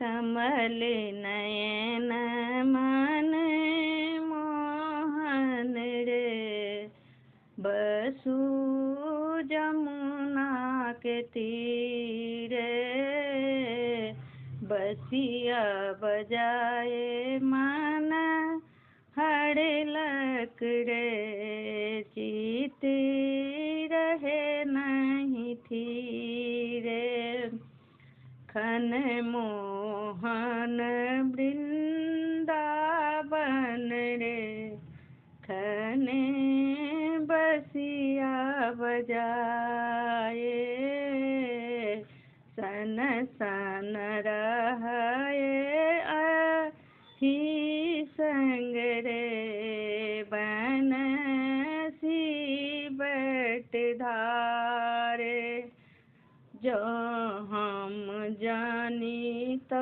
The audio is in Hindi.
कमल नयन मन मोहन रे, बसु जमुना के तीरे, बसिया बजाए मन हड़लक रे, चीती रहे नहीं थी रे। खन मोहन वृंदावन रे, खने बसिया बजाए, सन सन रहे ही संग रे, बनसी बट धारे। जो हम जानी तो